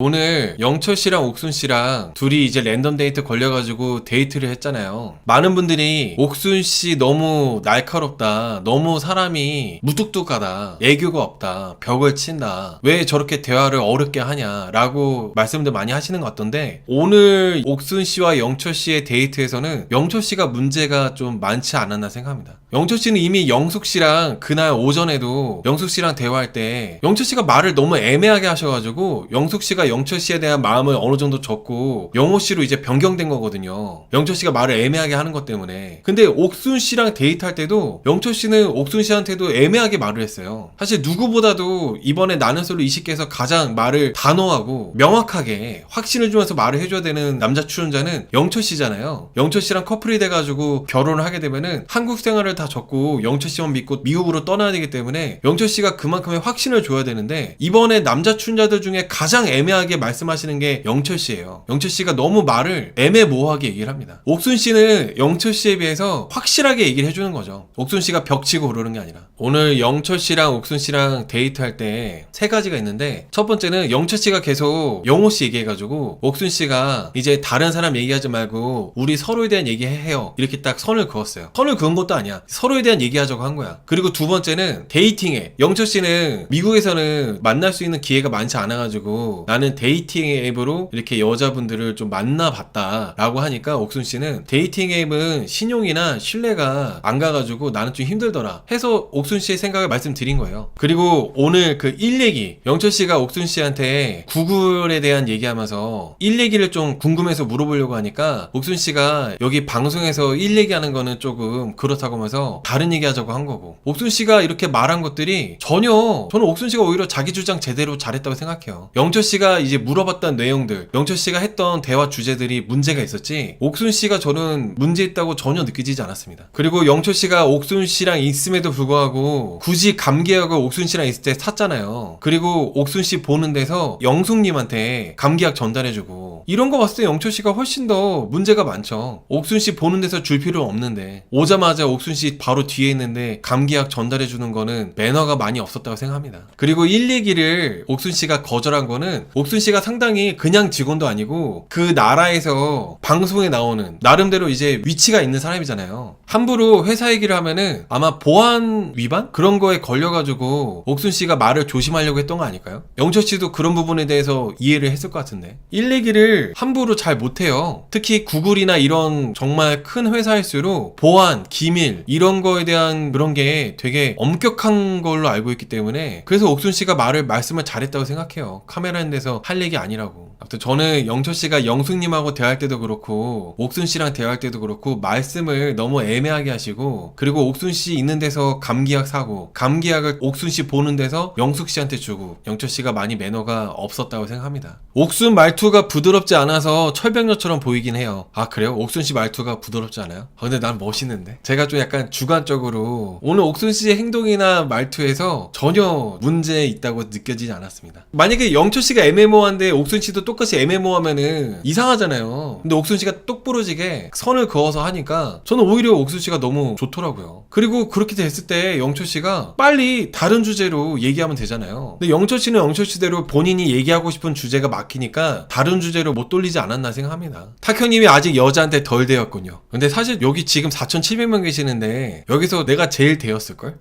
오늘 영철 씨랑 옥순 씨랑 둘이 이제 랜덤 데이트 걸려가지고 데이트를 했잖아요. 많은 분들이 옥순 씨 너무 날카롭다, 너무 사람이 무뚝뚝하다, 애교가 없다, 벽을 친다, 왜 저렇게 대화를 어렵게 하냐라고 말씀들 많이 하시는 것 같던데, 오늘 옥순 씨와 영철 씨의 데이트에서는 영철 씨가 문제가 좀 많지 않았나 생각합니다. 영철 씨는 이미 영숙 씨랑 그날 오전에도 영숙 씨랑 대화할 때 영철 씨가 말을 너무 애매하게 하셔가지고 영숙 씨가 영철 씨에 대한 마음을 어느 정도 줬고 영호 씨로 이제 변경된 거거든요. 영철 씨가 말을 애매하게 하는 것 때문에. 근데 옥순 씨랑 데이트할 때도 영철 씨는 옥순 씨한테도 애매하게 말을 했어요. 사실 누구보다도 이번에 나는 솔로 20기에서 가장 말을 단호하고 명확하게 확신을 주면서 말을 해줘야 되는 남자 출연자는 영철 씨잖아요. 영철 씨랑 커플이 돼가지고 결혼을 하게 되면은 한국 생활을 다 접고 영철 씨만 믿고 미국으로 떠나야 되기 때문에 영철 씨가 그만큼의 확신을 줘야 되는데, 이번에 남자 출연자들 중에 가장 애매하게 말씀하시는 게 영철 씨예요. 영철 씨가 너무 말을 애매모호하게 얘기를 합니다. 옥순 씨는 영철 씨에 비해서 확실하게 얘기를 해주는 거죠. 옥순 씨가 벽치고 그러는 게 아니라. 오늘 영철 씨랑 옥순 씨랑 데이트할 때 세 가지가 있는데, 첫 번째는 영철 씨가 계속 영호 씨 얘기해가지고 옥순 씨가 이제 다른 사람 얘기하지 말고 우리 서로에 대한 얘기해요, 이렇게 딱 선을 그었어요. 선을 그은 것도 아니야. 서로에 대한 얘기하자고 한 거야. 그리고 두 번째는 데이팅에, 영철 씨는 미국에서는 만날 수 있는 기회가 많지 않아가지고 나는 데이팅 앱으로 이렇게 여자분들을 좀 만나봤다 라고 하니까 옥순 씨는 데이팅 앱은 신용이나 신뢰가 안 가가지고 나는 좀 힘들더라 해서 옥순 씨의 생각을 말씀드린 거예요. 그리고 오늘 그 일 얘기, 영철 씨가 옥순 씨한테 구글에 대한 얘기하면서 일 얘기를 좀 궁금해서 물어보려고 하니까 옥순 씨가 여기 방송에서 일 얘기하는 거는 조금 그렇다고 하면서 다른 얘기하자고 한 거고, 옥순 씨가 이렇게 말한 것들이 전혀, 저는 옥순 씨가 오히려 자기 주장 제대로 잘했다고 생각해요. 영철 씨가 이제 물어봤던 내용들, 영철 씨가 했던 대화 주제들이 문제가 있었지, 옥순 씨가 저는 문제 있다고 전혀 느껴지지 않았습니다. 그리고 영철 씨가 옥순 씨랑 있음에도 불구하고 굳이 감기약을 옥순 씨랑 있을 때 샀잖아요. 그리고 옥순 씨 보는 데서 영숙님한테 감기약 전달해주고, 이런 거 봤을 때 영철 씨가 훨씬 더 문제가 많죠. 옥순 씨 보는 데서 줄 필요 없는데 오자마자 옥순 씨 바로 뒤에 있는데 감기약 전달해주는 거는 매너가 많이 없었다고 생각합니다. 그리고 일 얘기를 옥순 씨가 거절한 거는, 옥순 씨가 상당히 그냥 직원도 아니고 그 나라에서 방송에 나오는 나름대로 이제 위치가 있는 사람이잖아요. 함부로 회사 얘기를 하면은 아마 보안 위반? 그런 거에 걸려가지고 옥순 씨가 말을 조심하려고 했던 거 아닐까요? 영철 씨도 그런 부분에 대해서 이해를 했을 것 같은데, 일 얘기를 함부로 잘 못해요. 특히 구글이나 이런 정말 큰 회사일수록 보안, 기밀 이런 거에 대한 그런 게 되게 엄격한 걸로 알고 있기 때문에, 그래서 옥순 씨가 말씀을 잘했다고 생각해요. 카메라 있는 데서 할 얘기 아니라고. 아무튼 저는 영철 씨가 영숙님하고 대화할 때도 그렇고 옥순 씨랑 대화할 때도 그렇고 말씀을 너무 애매하게 하시고, 그리고 옥순 씨 있는 데서 감기약 사고 감기약을 옥순 씨 보는 데서 영숙 씨한테 주고, 영철 씨가 많이 매너가 없었다고 생각합니다. 옥순 말투가 부드럽지 않아서 철벽녀처럼 보이긴 해요. 아 그래요? 옥순 씨 말투가 부드럽지 않아요? 아 근데 난 멋있는데? 제가 좀 약간 주관적으로 오늘 옥순 씨의 행동이나 말투에서 전혀 문제 있다고 느껴지지 않았습니다. 만약에 영철 씨가 애매모호한데 옥순 씨도 똑같이 애매모호하면은 이상하잖아요. 근데 옥순 씨가 똑부러지게 선을 그어서 하니까 저는 오히려 옥순 씨가 너무 좋더라고요. 그리고 그렇게 됐을 때 영철 씨가 빨리 다른 주제로 얘기하면 되잖아요. 근데 영철 씨는 영철 씨대로 본인이 얘기하고 싶은 주제가 막히니까 다른 주제로 못 돌리지 않았나 생각합니다. 탁현님이 아직 여자한테 덜 되었군요. 근데 사실 여기 지금 4,700명 계시는데 여기서 내가 제일 되었을걸?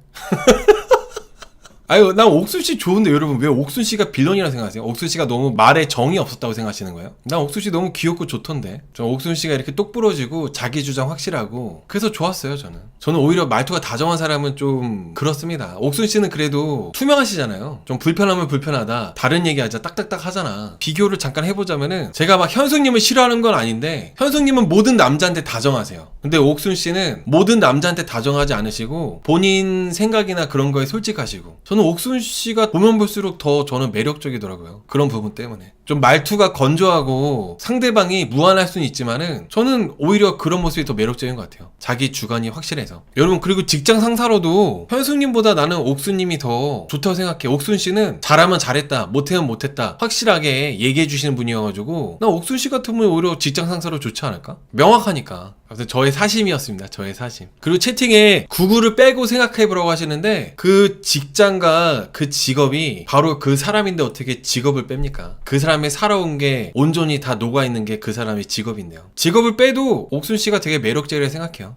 아유, 난 옥순 씨 좋은데 여러분 왜 옥순 씨가 빌런이라 생각하세요? 옥순 씨가 너무 말에 정이 없었다고 생각하시는 거예요? 난 옥순 씨 너무 귀엽고 좋던데. 저 옥순 씨가 이렇게 똑부러지고 자기 주장 확실하고 그래서 좋았어요. 저는 오히려 말투가 다정한 사람은 좀 그렇습니다. 옥순 씨는 그래도 투명하시잖아요. 좀 불편하면 불편하다, 다른 얘기하자, 딱딱딱 하잖아. 비교를 잠깐 해보자면은, 제가 막 현숙님을 싫어하는 건 아닌데 현숙님은 모든 남자한테 다정하세요. 근데 옥순 씨는 모든 남자한테 다정하지 않으시고 본인 생각이나 그런 거에 솔직하시고, 저는 옥순 씨가 보면 볼수록 더 저는 매력적이더라고요. 그런 부분 때문에. 좀 말투가 건조하고 상대방이 무안할 수는 있지만은 저는 오히려 그런 모습이 더 매력적인 것 같아요. 자기 주관이 확실해서. 여러분, 그리고 직장 상사로도 현숙님보다 나는 옥순님이 더 좋다고 생각해. 옥순 씨는 잘하면 잘했다, 못하면 못했다 확실하게 얘기해 주시는 분이어가지고 나 옥순 씨 같으면 오히려 직장 상사로 좋지 않을까? 명확하니까. 아무튼 저의 사심이었습니다. 저의 사심. 그리고 채팅에 구글을 빼고 생각해보라고 하시는데, 그 직장과 그 직업이 바로 그 사람인데 어떻게 직업을 뺍니까? 그 사람 사람이 살아온 게 온전히 다 녹아있는 게 그 사람의 직업인데요. 직업을 빼도 옥순 씨가 되게 매력적이라 생각해요.